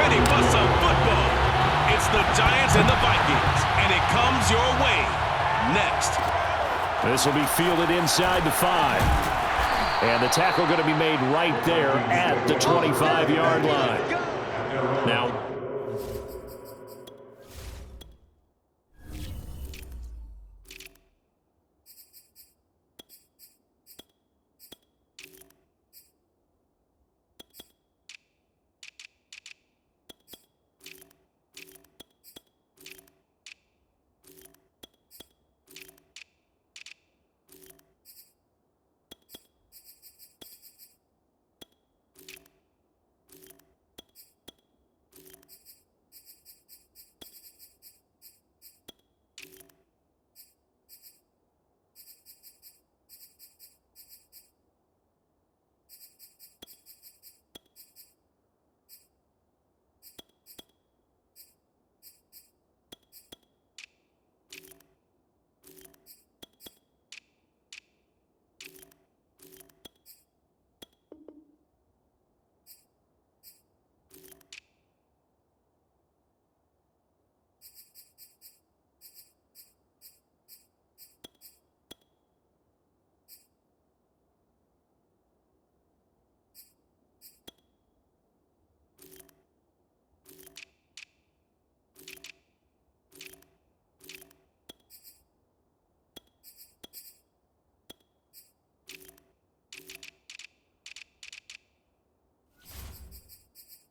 ready for some football. It's the Giants and the Vikings, and it comes your way next. This will be fielded inside the 5. And the tackle going to be made right there at the 25-yard line. Now,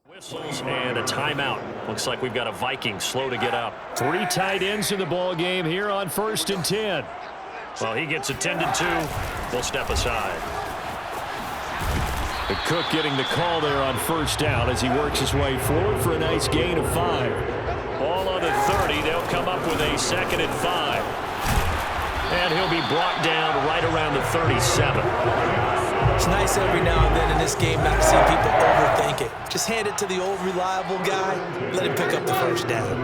whistles and a timeout. Looks like we've got a Vikings slow to get up. 3 tight ends in the ball game here on 1st and 10. Well, he gets attended to. We'll step aside. The Cook getting the call there on 1st down as he works his way forward for a nice gain of 5. Ball on the 30. They'll come up with a 2nd and 5. And he'll be brought down right around the 37. It's nice every now and then in this game not to see people overthink it. Just hand it to the old reliable guy. Let him pick up the 1st down.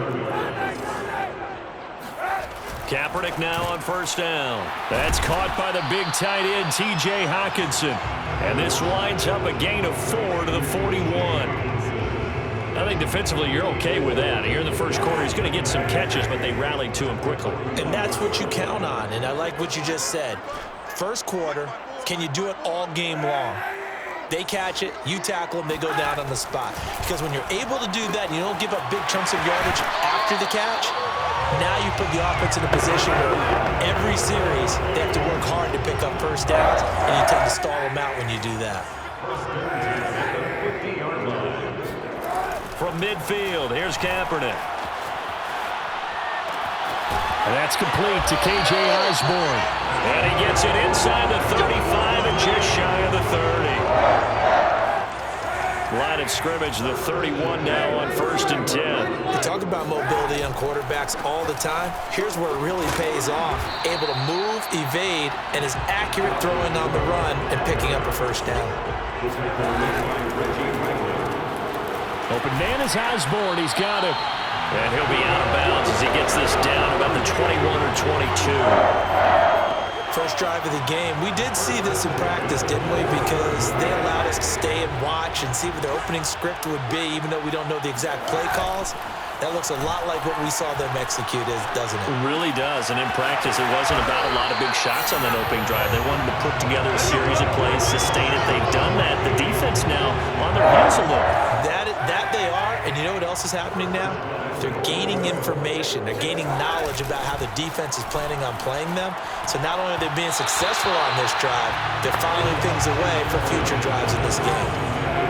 Kaepernick now on 1st down. That's caught by the big tight end, T.J. Hockenson. And this winds up a gain of 4 to the 41. I think defensively you're okay with that. Here in the 1st quarter, he's going to get some catches, but they rallied to him quickly. And that's what you count on, and I like what you just said. 1st quarter, can you do it all game long? They catch it, you tackle them, they go down on the spot. Because when you're able to do that and you don't give up big chunks of yardage after the catch, now you put the offense in a position where every series they have to work hard to pick up 1st downs, and you tend to stall them out when you do that. From midfield, here's Kaepernick. And that's complete to K.J. Osborne. And he gets it inside the 35 and just shy of the 30. Line of scrimmage, the 31 now on 1st and 10. We talk about mobility on quarterbacks all the time. Here's where it really pays off. Able to move, evade, and is accurate throwing on the run and picking up a 1st down. Open man is Osborne. He's got it. And he'll be out of bounds as he gets this down about the 21 or 22. First drive of the game. We did see this in practice, didn't we? Because they allowed us to stay and watch and see what their opening script would be, even though we don't know the exact play calls. That looks a lot like what we saw them execute, doesn't it? It really does. And in practice, it wasn't about a lot of big shots on that opening drive. They wanted to put together a series of plays, sustain it. They've done that. The defense now on their heels a little. That they are. And you know what else is happening now? They're gaining information. They're gaining knowledge about how the defense is planning on playing them. So not only are they being successful on this drive, they're filing things away for future drives in this game.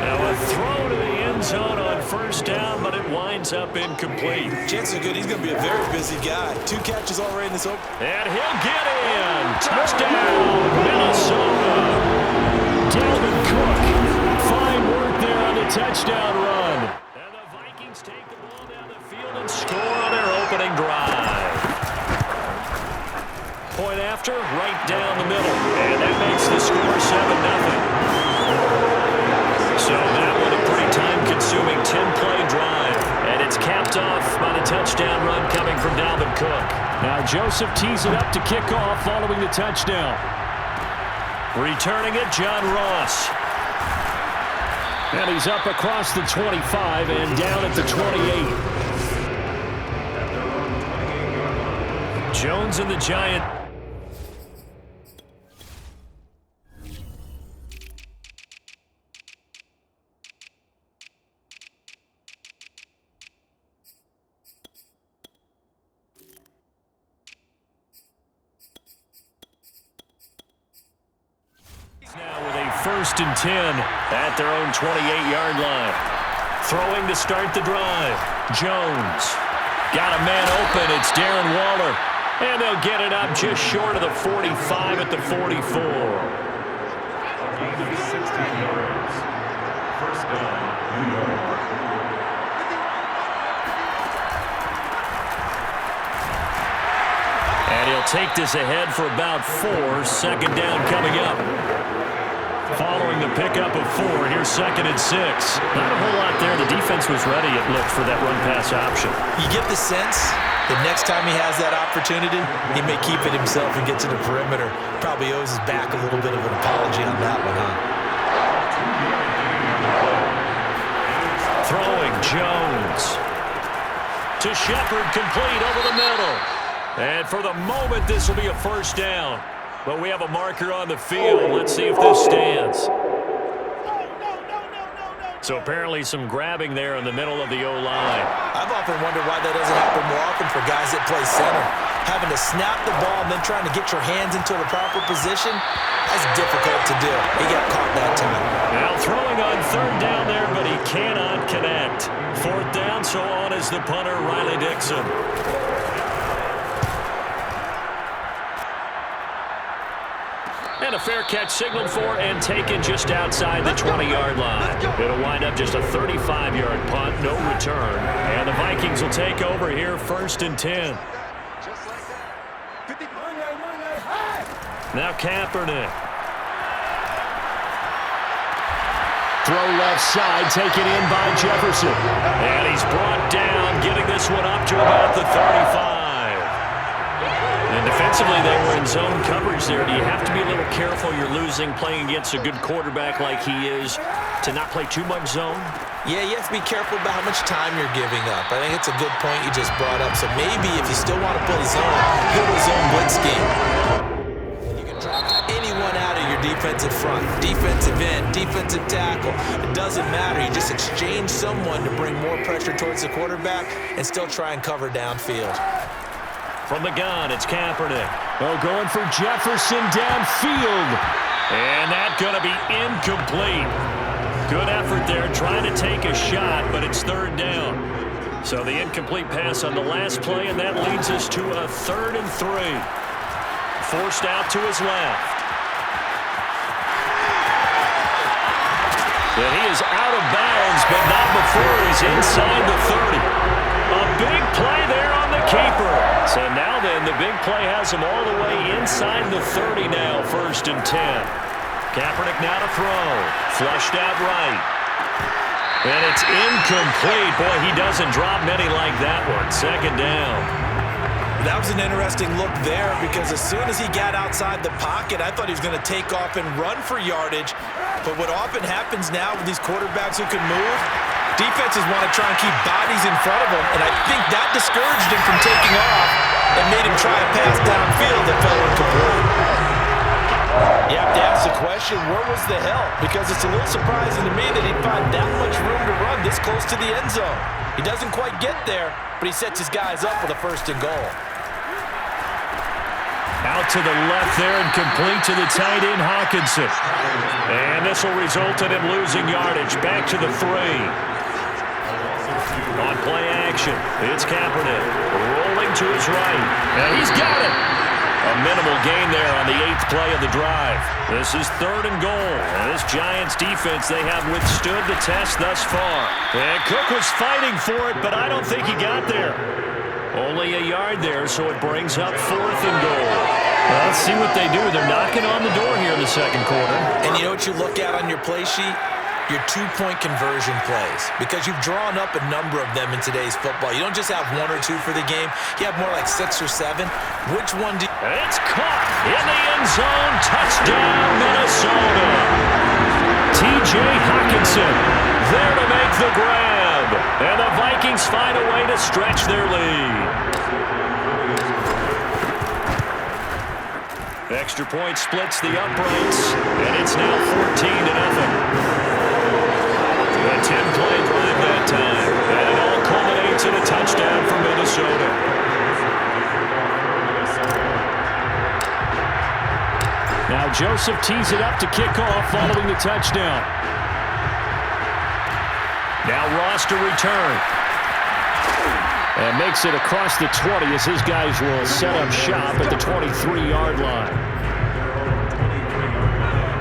Now a throw to the end zone on 1st down, but it winds up incomplete. Chances are good he's going to be a very busy guy. 2 catches already in this open. And he'll get in. Touchdown, Minnesota. Dalvin Cook. Fine work there on the touchdown run. And the Vikings take the ball down the field and score on their opening drive. Point after, right down the middle. And that makes the score 7-0. So that was a pretty time-consuming 10-play drive. And it's capped off by the touchdown run coming from Dalvin Cook. Now Joseph tees it up to kick off following the touchdown. Returning it, John Ross. And he's up across the 25 and down at the 28. Jones and the Giant. Now with a 1st and 10 at their own 28-yard line. Throwing to start the drive. Jones. Got a man open. It's Darren Waller. And they'll get it up just short of the 45 at the 44. Gain of 16 yards. First down, New York. And he'll take this ahead for about 4. 2nd down coming up. Following the pickup of 4, here's 2nd and 6. Not a whole lot there. The defense was ready, it looked, for that run-pass option. You get the sense that next time he has that opportunity, he may keep it himself and get to the perimeter. Probably owes his back a little bit of an apology on that one, huh? Throwing Jones. To Shepard, complete over the middle. And for the moment, this will be a 1st down. But we have a marker on the field. Let's see if this stands. So apparently some grabbing there in the middle of the O-line. I've often wondered why that doesn't happen more often for guys that play center. Having to snap the ball and then trying to get your hands into the proper position, that's difficult to do. He got caught that time. Now throwing on 3rd down there, but he cannot connect. 4th down, so on is the punter, Riley Dixon. And a fair catch signaled for and taken just outside the 20-yard line. It'll wind up just a 35-yard punt, no return. And the Vikings will take over here, 1st and 10. Now Kaepernick. Throw left side, taken in by Jefferson. And he's brought down, getting this one up to about the 35. And defensively, they were in zone coverage there. Do you have to be a little careful? You're losing, playing against a good quarterback like he is, to not play too much zone? Yeah, you have to be careful about how much time you're giving up. I think it's a good point you just brought up. So maybe if you still want to play zone, go to zone blitz scheme. You can drop anyone out of your defensive front, defensive end, defensive tackle. It doesn't matter. You just exchange someone to bring more pressure towards the quarterback and still try and cover downfield. From the gun, it's Kaepernick. Oh, going for Jefferson downfield. And that's going to be incomplete. Good effort there, trying to take a shot, but it's 3rd down. So the incomplete pass on the last play, and that leads us to a 3rd and 3. Forced out to his left. And he is out of bounds, but not before he's inside the 30. A big play there on the keeper. So now then, the big play has him all the way inside the 30 now, 1st and 10. Kaepernick now to throw. Flushed out right. And it's incomplete. Boy, he doesn't drop many like that one. 2nd down. That was an interesting look there because as soon as he got outside the pocket, I thought he was going to take off and run for yardage. But what often happens now with these quarterbacks who can move, defenses want to try and keep bodies in front of them, and I think that discouraged him from taking off and made him try a pass downfield that fell incomplete. You have to ask the question, where was the help? Because it's a little surprising to me that he'd find that much room to run this close to the end zone. He doesn't quite get there, but he sets his guys up with a 1st and goal. Out to the left there and complete to the tight end, Hawkinson. And this will result in him losing yardage. Back to the 3. On play action, it's Kaepernick. Rolling to his right. And he's got it. A minimal gain there on the 8th play of the drive. This is 3rd and goal. And this Giants defense, they have withstood the test thus far. And Cook was fighting for it, but I don't think he got there. Only a yard there, so it brings up 4th and goal. Well, let's see what they do. They're knocking on the door here in the 2nd quarter. And you know what you look at on your play sheet? Your 2-point conversion plays. Because you've drawn up a number of them in today's football. You don't just have 1 or 2 for the game. You have more like 6 or 7. Which one do you... It's caught in the end zone. Touchdown, Minnesota. T.J. Hawkinson the grab. And the Vikings find a way to stretch their lead. Extra point splits the uprights, and it's now 14-0. A 10-play drive that time, and it all culminates in a touchdown for Minnesota. Now Joseph tees it up to kick off following the touchdown. Now Ross to return. And makes it across the 20 as his guys will set up shop at the 23-yard line.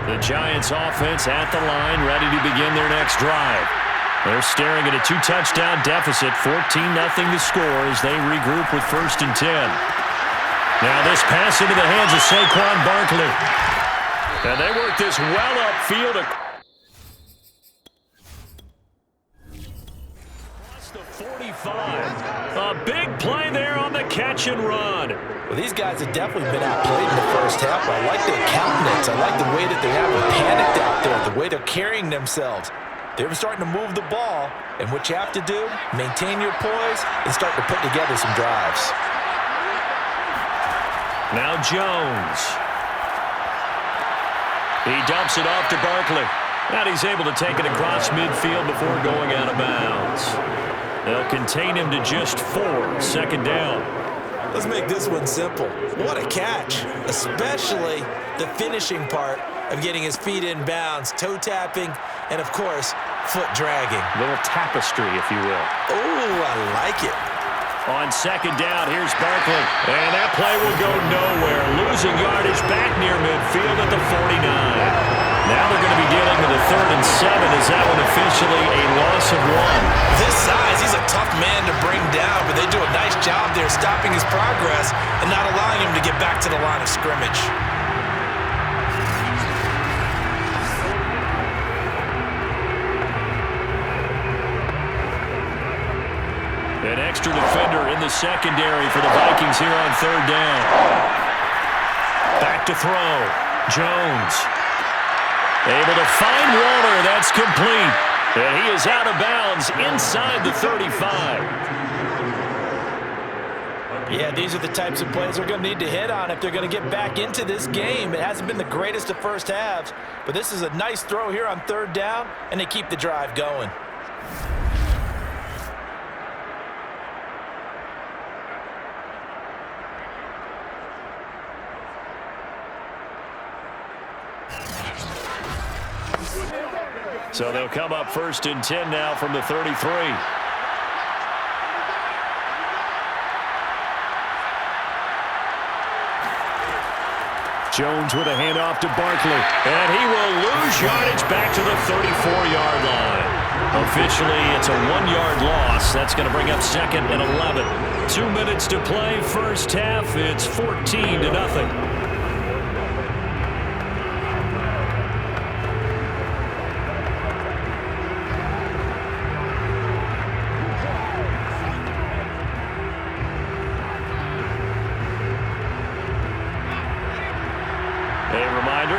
The Giants offense at the line, ready to begin their next drive. They're staring at a 2-touchdown deficit, 14-0 the score as they regroup with 1st and 10. Now this pass into the hands of Saquon Barkley. And they work this well upfield. Across the 45. A big play there on the catch and run. Well, these guys have definitely been outplayed in the first half. I like their countenance. I like the way that they haven't panicked out there, the way they're carrying themselves. They're starting to move the ball, and what you have to do, maintain your poise and start to put together some drives. Now Jones. He dumps it off to Barkley. And he's able to take it across midfield before going out of bounds. They'll contain him to just 4, 2nd down. Let's make this one simple. What a catch, especially the finishing part of getting his feet in bounds, toe tapping, and of course, foot dragging. Little tapestry, if you will. Oh, I like it. On 2nd down, here's Barkley. And that play will go nowhere. Losing yardage back near midfield at the 49. Now they're going to be dealing with a 3rd and 7. Is that one officially a loss of 1? This size, he's a tough man to bring down, but they do a nice job there stopping his progress and not allowing him to get back to the line of scrimmage. An extra defender in the secondary for the Vikings here on 3rd down. Back to throw. Jones. Able to find Waller. That's complete. And he is out of bounds inside the 35. Yeah, these are the types of plays they're going to need to hit on if they're going to get back into this game. It hasn't been the greatest of first halves, but this is a nice throw here on 3rd down, and they keep the drive going. So they'll come up 1st and 10 now from the 33. Jones with a handoff to Barkley. And he will lose yardage back to the 34-yard line. Officially, it's a 1-yard loss. That's going to bring up 2nd and 11. 2 minutes to play, first half. It's 14-0.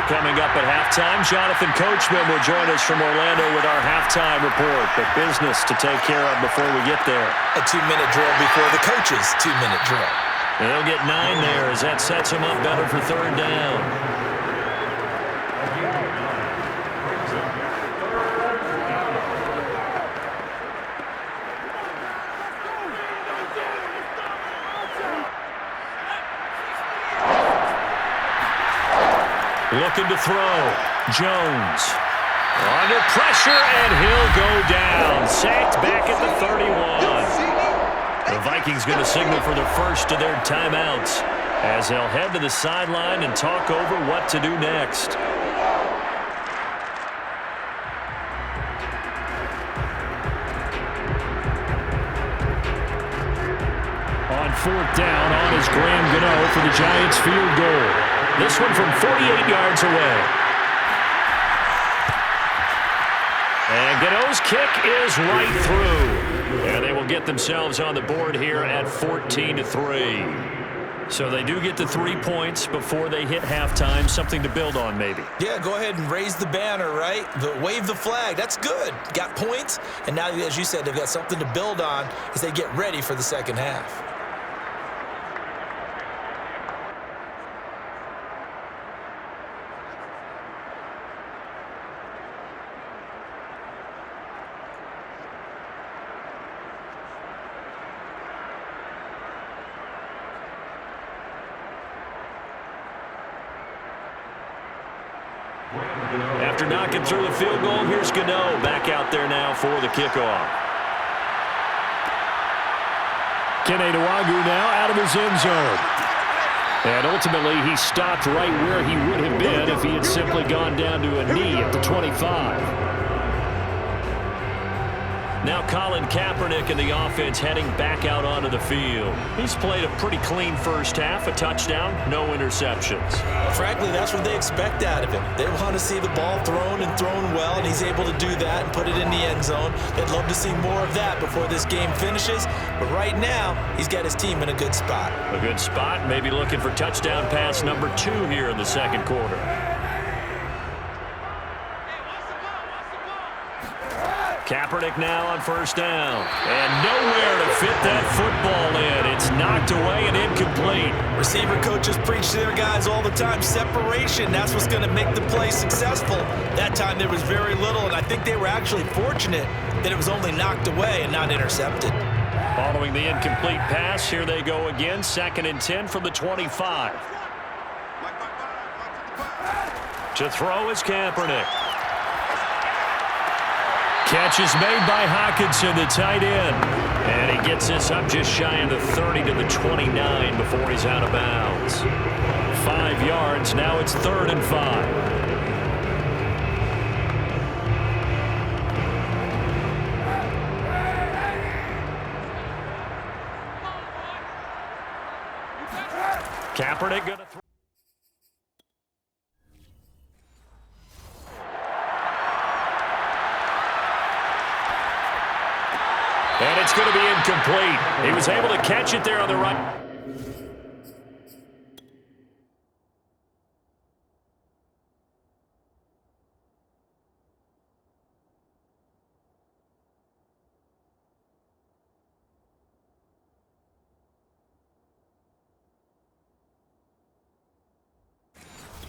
Coming up at halftime, Jonathan Coachman will join us from Orlando with our halftime report. But business to take care of before we get there. A 2-minute drill before the coach's 2-minute drill. And they'll get 9 there as that sets them up better for 3rd down. Looking to throw. Jones. Under pressure, and he'll go down. Sacked back at the 31. The Vikings going to signal for the first of their timeouts as they'll head to the sideline and talk over what to do next. On 4th down, on is Graham Gano for the Giants field goal. This one from 48 yards away. And Gano's kick is right through. And they will get themselves on the board here at 14-3. So they do get the 3 points before they hit halftime, something to build on maybe. Yeah, go ahead and raise the banner, right? Wave the flag. That's good. Got points, and now, as you said, they've got something to build on as they get ready for the second half. After knocking through the field goal, here's Gano back out there now for the kickoff. Keneduagu now out of his end zone. And ultimately, he stopped right where he would have been if he had simply gone down to a knee at the 25. Now Colin Kaepernick and the offense heading back out onto the field. He's played a pretty clean first half, a touchdown, no interceptions. Frankly, that's what they expect out of him. They want to see the ball thrown and thrown well, and he's able to do that and put it in the end zone. They'd love to see more of that before this game finishes, but right now, he's got his team in a good spot. A good spot, maybe looking for touchdown pass number 2 here in the second quarter. Kaepernick now on first down. And nowhere to fit that football in. It's knocked away and incomplete. Receiver coaches preach to their guys all the time. Separation, that's what's going to make the play successful. That time there was very little, and I think they were actually fortunate that it was only knocked away and not intercepted. Following the incomplete pass, here they go again. 2nd and 10 from the 25. To throw is Kaepernick. Catch is made by Hockenson, the tight end. And he gets this up just shy of the 30 to the 29 before he's out of bounds. 5 yards, now it's 3rd and 5. Kaepernick going to throw. And it's going to be incomplete. He was able to catch it there on the right.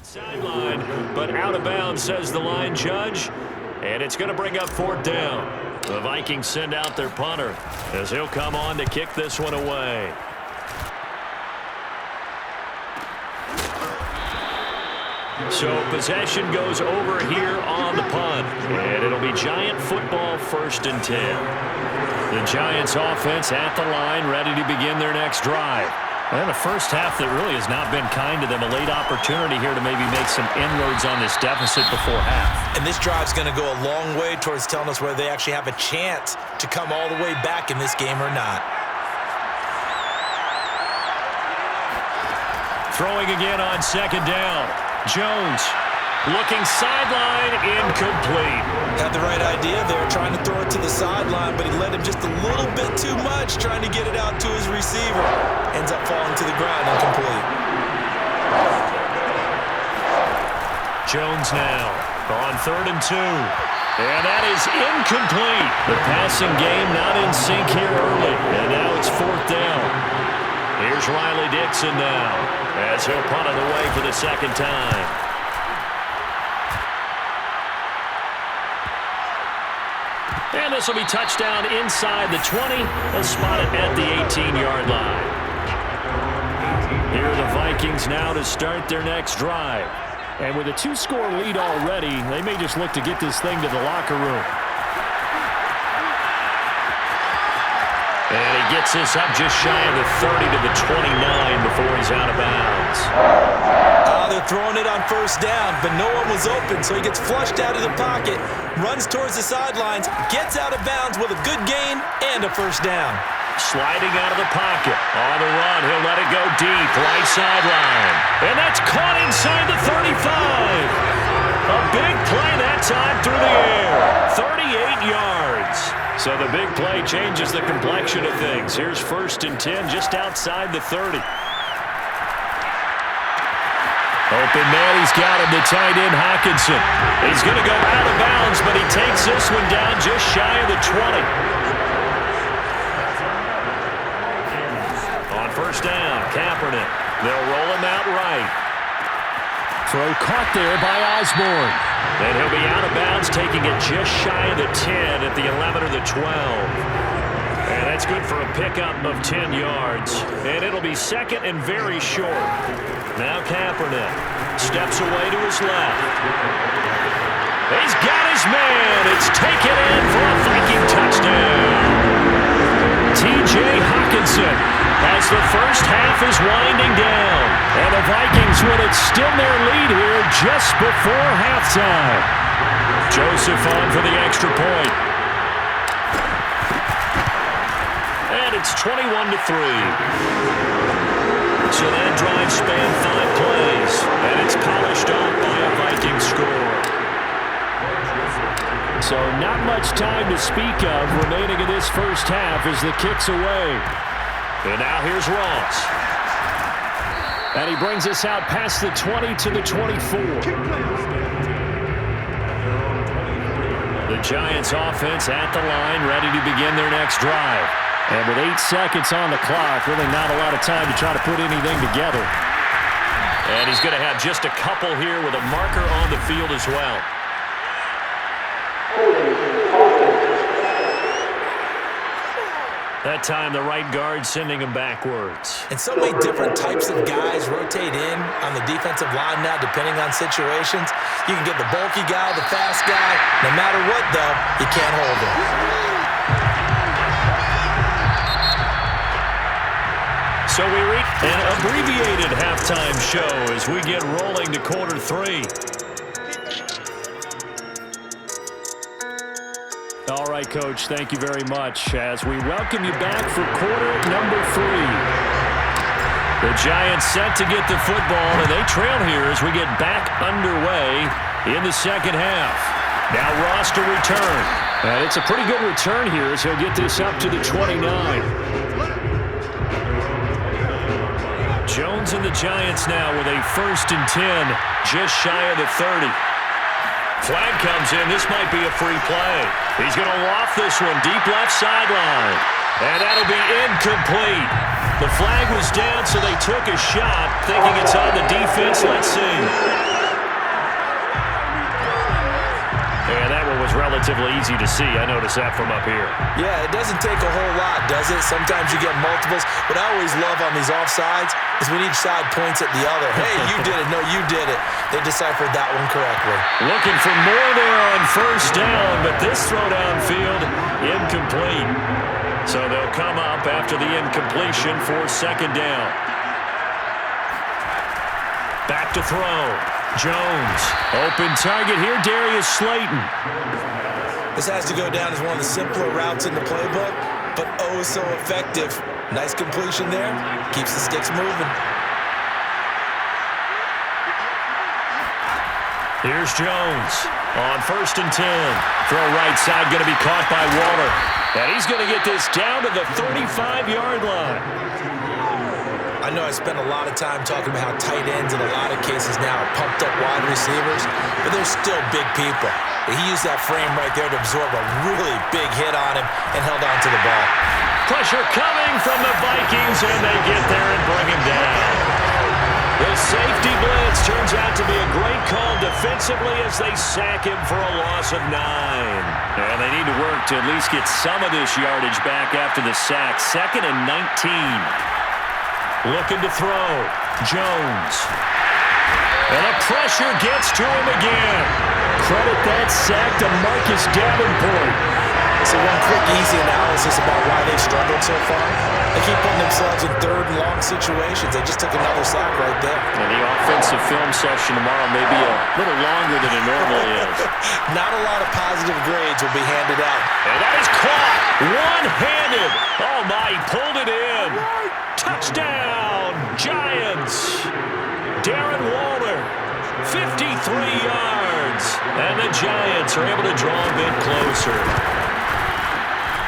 Sideline, but out of bounds, says the line judge. And it's going to bring up 4th down. The Vikings send out their punter as he'll come on to kick this one away. So possession goes over here on the punt. And it'll be Giant football, 1st and 10. The Giants offense at the line, ready to begin their next drive. And the first half that really has not been kind to them. A late opportunity here to maybe make some inroads on this deficit before half. And this drive's going to go a long way towards telling us whether they actually have a chance to come all the way back in this game or not. Throwing again on 2nd down. Jones looking sideline, incomplete. Had the right idea there, trying to throw it to the sideline, but he led him just a little bit too much, trying to get it out to his receiver. Ends up falling to the ground, incomplete. Jones now on 3rd and 2. And that is incomplete. The passing game not in sync here early. And now it's 4th down. Here's Riley Dixon now as he'll punt it away for the 2nd time. And this will be touchdown inside the 20. They'll spot it at the 18-yard line. Here are the Vikings now to start their next drive. And with a 2-score lead already, they may just look to get this thing to the locker room. And he gets this up just shy of the 30 to the 29 before he's out of bounds. They're throwing it on 1st down, but no one was open, so he gets flushed out of the pocket, runs towards the sidelines, gets out of bounds with a good gain and a 1st down. Sliding out of the pocket. On the run, he'll let it go deep, right sideline. And that's caught inside the 35. A big play that time through the air. 38 yards. So the big play changes the complexion of things. Here's 1st and 10 just outside the 30. Open man, he's got him, the tight end, Hockenson. He's going to go out of bounds, but he takes this one down just shy of the 20. On first down, Kaepernick. They'll roll him out right. Throw caught there by Osborne. And he'll be out of bounds, taking it just shy of the 10 at the 11 or the 12. And that's good for a pickup of 10 yards. And it'll be second and very short. Now Kaepernick steps away to his left. He's got his man. It's taken in for a Viking touchdown. T.J. Hockenson as the first half is winding down. And the Vikings win it, still their lead here just before halftime. Joseph on for the extra point. And it's 21-3. So that drive spanned 5 plays. And it's polished off by a Viking score. So not much time to speak of remaining in this first half as the kick's away. And now here's Ross. And he brings us out past the 20 to the 24. The Giants offense at the line, ready to begin their next drive. And with 8 seconds on the clock, really not a lot of time to try to put anything together. And he's going to have just a couple here with a marker on the field as well. That time, the right guard sending him backwards. And so many different types of guys rotate in on the defensive line now, depending on situations. You can get the bulky guy, the fast guy. No matter what, though, you can't hold him. So we reach an abbreviated halftime show as we get rolling to quarter 3. All right, Coach, thank you very much as we welcome you back for quarter number 3. The Giants set to get the football, and they trail here as we get back underway in the second half. Now Ross to return. And it's a pretty good return here as he'll get this up to the 29. Jones and the Giants now with a 1st and 10, just shy of the 30. Flag comes in. This might be a free play. He's going to loft this one deep left sideline. And that'll be incomplete. The flag was down, so they took a shot, thinking it's on the defense. Let's see. And that one was relatively easy to see. I noticed that from up here. Yeah, it doesn't take a whole lot, does it? Sometimes you get multiples. What I always love on these offsides is when each side points at the other. Hey, you did it. No, you did it. They deciphered that one correctly. Looking for more there on first down, but this throw downfield, incomplete. So they'll come up after the incompletion for 2nd down. Back to throw. Jones. Open target here, Darius Slayton. This has to go down as one of the simpler routes in the playbook, but oh so effective. Nice completion there. Keeps the sticks moving. Here's Jones on 1st and 10. Throw right side, going to be caught by Waller. And he's going to get this down to the 35-yard line. I know I spent a lot of time talking about how tight ends in a lot of cases now are pumped up wide receivers, but they're still big people. He used that frame right there to absorb a really big hit on him and held on to the ball. Pressure coming from the Vikings, and they get there and bring him down. The safety blitz turns out to be a great call defensively as they sack him for a loss of 9. And they need to work to at least get some of this yardage back after the sack. 2nd and 19. Looking to throw. Jones. And the pressure gets to him again. Credit that sack to Marcus Davenport. So one quick, easy analysis about why they've struggled so far. They keep putting themselves in 3rd and long situations. They just took another sack right there. And the offensive film session tomorrow may be a little longer than it normally is. Not a lot of positive grades will be handed out. And that is caught one-handed. Oh, my, he pulled it in. Touchdown, Giants. Darren Waller, 53 yards. And the Giants are able to draw a bit closer.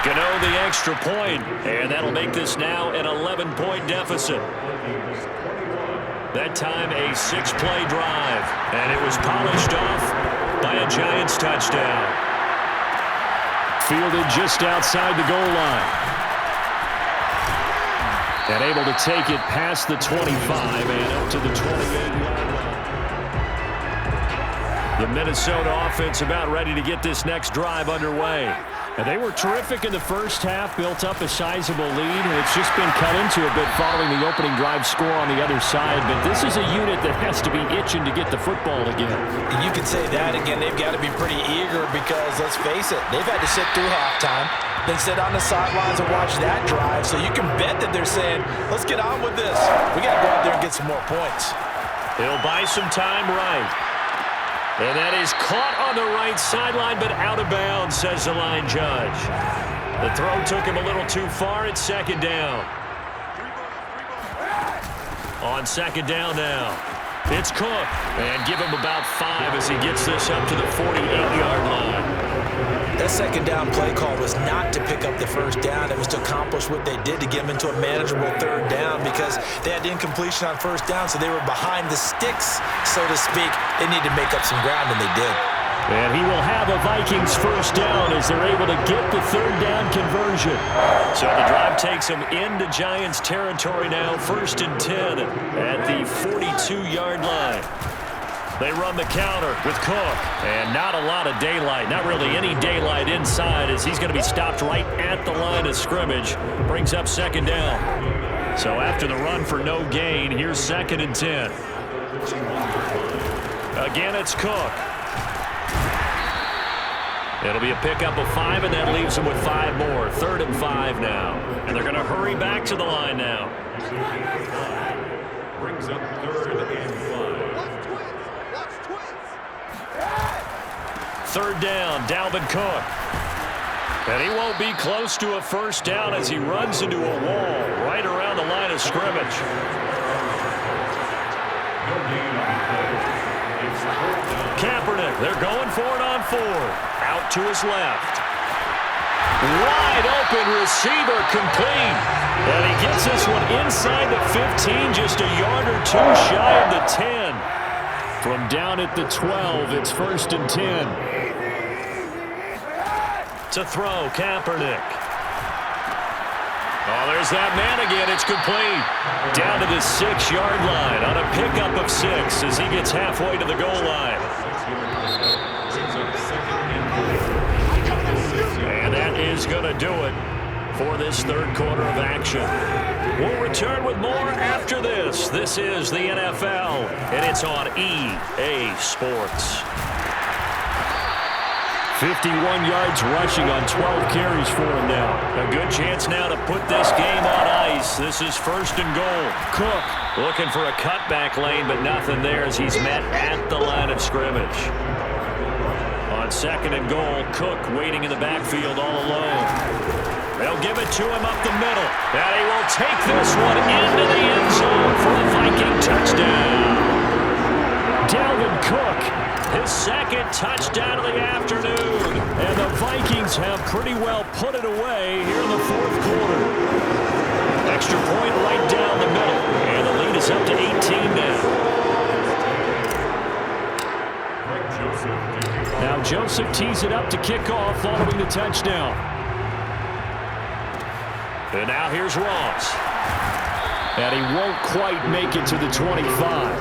Gano the extra point, and that'll make this now an 11-point deficit. That time a 6-play drive, and it was polished off by a Giants touchdown. Fielded just outside the goal line. And able to take it past the 25 and up to the 28-yard line. The Minnesota offense about ready to get this next drive underway. And they were terrific in the first half, built up a sizable lead, and it's just been cut into a bit following the opening drive score on the other side. But this is a unit that has to be itching to get the football again. You could say that again. They've got to be pretty eager because, let's face it, they've had to sit through halftime, then sit on the sidelines and watch that drive. So you can bet that they're saying, let's get on with this. We got to go out there and get some more points. He'll buy some time right. And that is caught on the right sideline, but out of bounds, says the line judge. The throw took him a little too far. It's second down. On second down now, it's Cook. And give him about 5 as he gets this up to the 48-yard line. That second down play call was not to pick up the first down. It was to accomplish what they did to get them into a manageable third down because they had incompletion on first down, so they were behind the sticks, so to speak. They needed to make up some ground, and they did. And he will have a Vikings first down as they're able to get the third down conversion. So the drive takes them into Giants territory now, 1st and 10 at the 42-yard line. They run the counter with Cook, and not a lot of daylight, not really any daylight inside as he's going to be stopped right at the line of scrimmage. Brings up second down. So after the run for no gain, here's 2nd and 10. Again, it's Cook. It'll be a pickup of 5, and that leaves them with 5 more. 3rd and 5 now. And they're going to hurry back to the line now. Brings up 3rd and 5. 3rd down, Dalvin Cook. And he won't be close to a first down as he runs into a wall right around the line of scrimmage. Kaepernick, they're going for it on 4. Out to his left. Wide open receiver complete. And he gets this one inside the 15, just a yard or 2 shy of the 10. From down at the 12, it's 1st and 10. To throw, Kaepernick. Oh, there's that man again. It's complete. Down to the 6-yard line on a pickup of 6 as he gets halfway to the goal line. And that is going to do it for this 3rd quarter of action. We'll return with more after this. This is the NFL, and it's on EA Sports. 51 yards rushing on 12 carries for him now. A good chance now to put this game on ice. This is 1st and goal. Cook looking for a cutback lane, but nothing there as he's met at the line of scrimmage. On 2nd and goal, Cook waiting in the backfield all alone. They'll give it to him up the middle. And he will take this one into the end zone for a Viking touchdown. Dalvin Cook, his 2nd touchdown of the afternoon. And the Vikings have pretty well put it away here in the 4th quarter. Extra point right down the middle. And the lead is up to 18 now. Now Joseph tees it up to kick off following the touchdown. And now here's Ross. And he won't quite make it to the 25.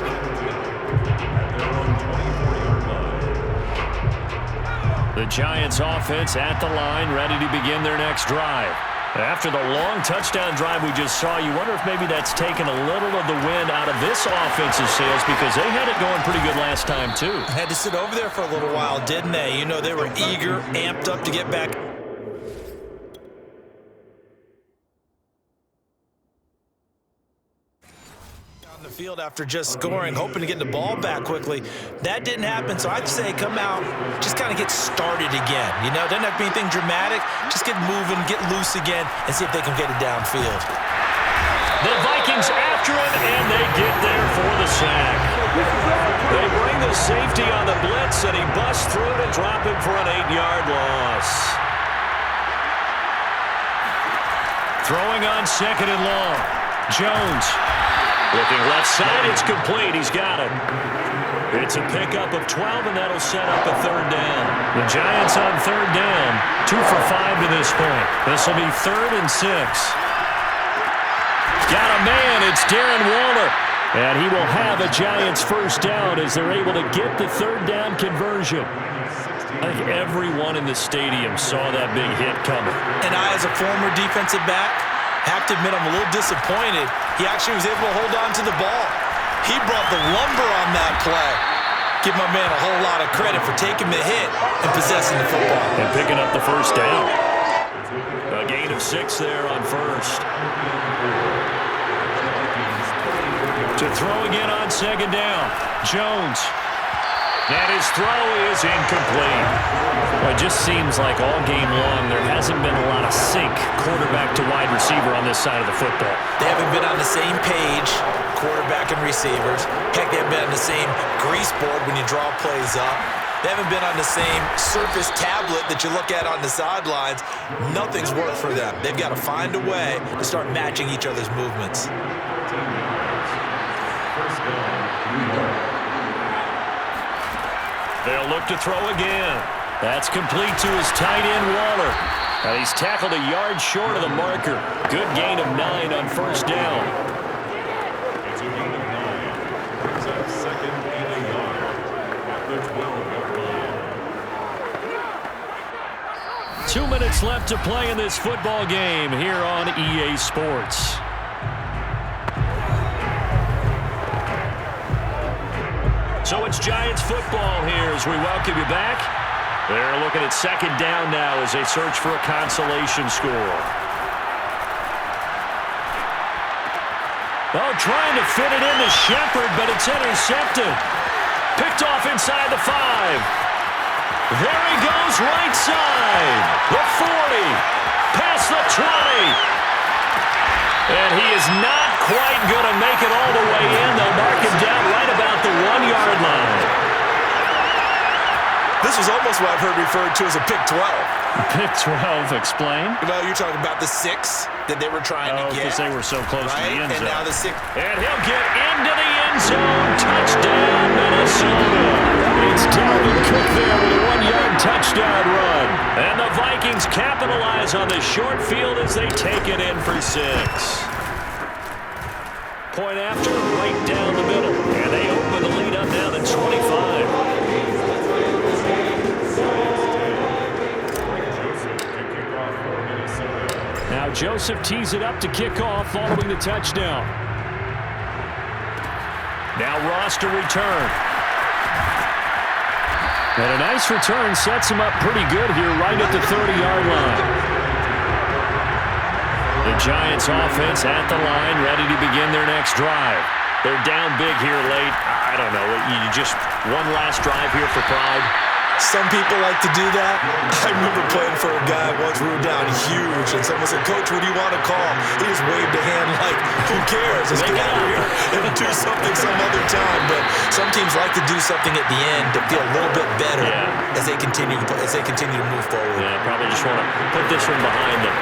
The Giants offense at the line, ready to begin their next drive. After the long touchdown drive we just saw, you wonder if maybe that's taken a little of the wind out of this offensive sails because they had it going pretty good last time too. Had to sit over there for a little while, didn't they? You know, they were eager, amped up to get back. On the field after just scoring, hoping to get the ball back quickly. That didn't happen, so I'd say come out, just kind of get started again. You know, doesn't have to be anything dramatic. Just get moving, get loose again, and see if they can get it downfield. The Vikings after him, and they get there for the sack. They bring the safety on the blitz, and he busts through to drop him for an 8-yard loss. Throwing on 2nd and long. Jones. Looking left side, it's complete. He's got it. It's a pickup of 12, and that'll set up a third down. The Giants on third down, 2 for 5 to this point. This will be 3rd and 6. Got a man. It's Darren Waller. And he will have a Giants first down as they're able to get the third down conversion. I think everyone in the stadium saw that big hit coming. And I, as a former defensive back, have to admit I'm a little disappointed. He actually was able to hold on to the ball. He brought the lumber on that play. Give my man a whole lot of credit for taking the hit and possessing the football. And picking up the first down. A gain of 6 there on first. To throw again on second down. Jones. And his throw is incomplete. Well, it just seems like all game long there hasn't been a lot of sync quarterback to wide receiver on this side of the football. They haven't been on the same page, quarterback and receivers. Heck, they haven't been on the same grease board when you draw plays up. They haven't been on the same surface tablet that you look at on the sidelines. Nothing's worked for them. They've got to find a way to start matching each other's movements. They'll look to throw again. That's complete to his tight end, Waller. And he's tackled a yard short of the marker. Good gain of 9 on first down. It's a gain of 9. Brings up 2nd and a yard at the 12-yard line. 2 minutes left to play in this football game here on EA Sports. So it's Giants football here as we welcome you back. They're looking at second down now as they search for a consolation score. Oh, trying to fit it into Shepard, but it's intercepted. Picked off inside the 5. There he goes, right side. The 40. Past the 20. And he is not quite going to make it all the way in. They'll mark him down right about the 1-yard line. This is almost what I've heard referred to as a pick 12. Pick 12, explain? Well, you're talking about the 6 that they were trying to get. Because they were so close to the end zone. And now the 6. And he'll get into the end zone. Touchdown, Minnesota. It's Dalvin Cook there with a 1-yard touchdown run. And the Vikings capitalize on the short field as they take it in for 6. Point after, right down the middle. And they open the lead up now to 25. Now Joseph tees it up to kick off following the touchdown. Now Ross to return. And a nice return sets him up pretty good here right at the 30-yard line. The Giants offense at the line, ready to begin their next drive. They're down big here late. I don't know. You just one last drive here for pride. Some people like to do that. I remember playing for a guy once. We were down huge, and someone said, "Coach, what do you want to call?" He just waved a hand like, "Who cares? Let's get out of here and do something some other time." But some teams like to do something at the end to feel a little bit better as they continue to move forward. Yeah, probably just want to put this one behind them.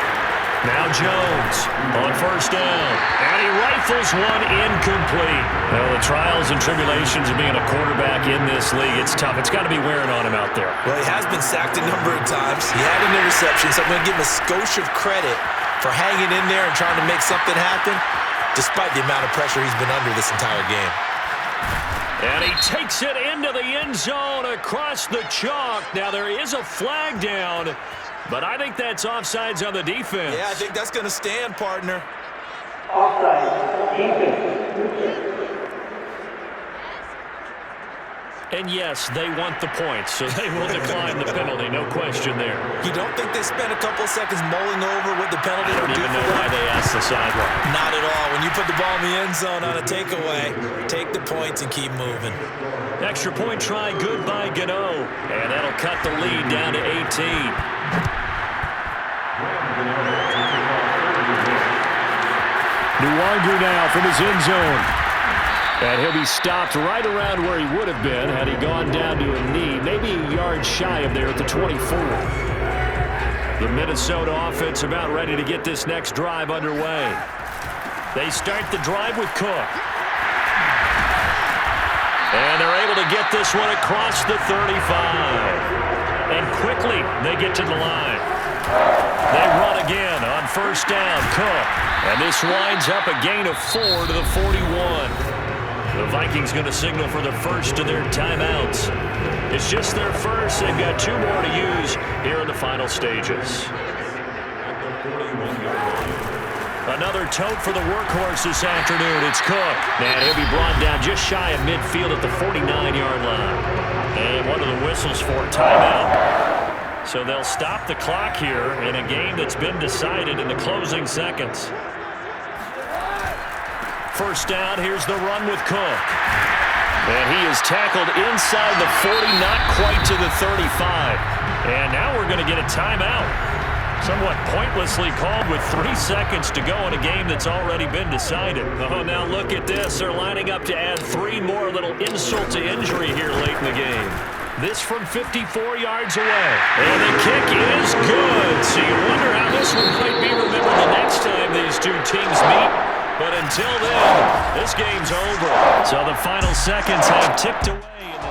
Now Jones on first down, and he rifles one incomplete. Well, the trials and tribulations of being a quarterback in this league, it's tough. It's got to be wearing on him out there. Well, he has been sacked a number of times. He had an interception, so I'm going to give him a skosh of credit for hanging in there and trying to make something happen, despite the amount of pressure he's been under this entire game. And he takes it into the end zone across the chalk. Now, there is a flag down, but I think that's offsides on the defense. Yeah, I think that's going to stand, partner. Offside, defense. And yes, they want the points, so they will decline the penalty, no question there. You don't think they spent a couple seconds mulling over what the penalty would do? I don't even know why they asked the sideline. Not at all. When you put the ball in the end zone on a takeaway, take the points and keep moving. Extra point try, good by Gano. And that'll cut the lead down to 18. Nuwangu now from his end zone. And he'll be stopped right around where he would have been had he gone down to a knee, maybe a yard shy of there at the 24. The Minnesota offense about ready to get this next drive underway. They start the drive with Cook. to get this one across the 35. And quickly, they get to the line. They run again on first down. Cook. And this winds up a gain of 4 to the 41. The Vikings going to signal for the first of their timeouts. It's just their first. They've got 2 more to use here in the final stages. Another tote for the workhorse this afternoon. It's Cook. And he'll be brought down just shy of midfield at the 49-yard line. And one of the whistles for a timeout. So they'll stop the clock here in a game that's been decided in the closing seconds. First down, here's the run with Cook. And he is tackled inside the 40, not quite to the 35. And now we're going to get a timeout. Somewhat pointlessly called with 3 seconds to go in a game that's already been decided. Oh, now look at this. They're lining up to add 3 more, little insult to injury here late in the game. This from 54 yards away. And the kick is good. So you wonder how this one might be remembered the next time these 2 teams meet. But until then, this game's over. So the final seconds have ticked away.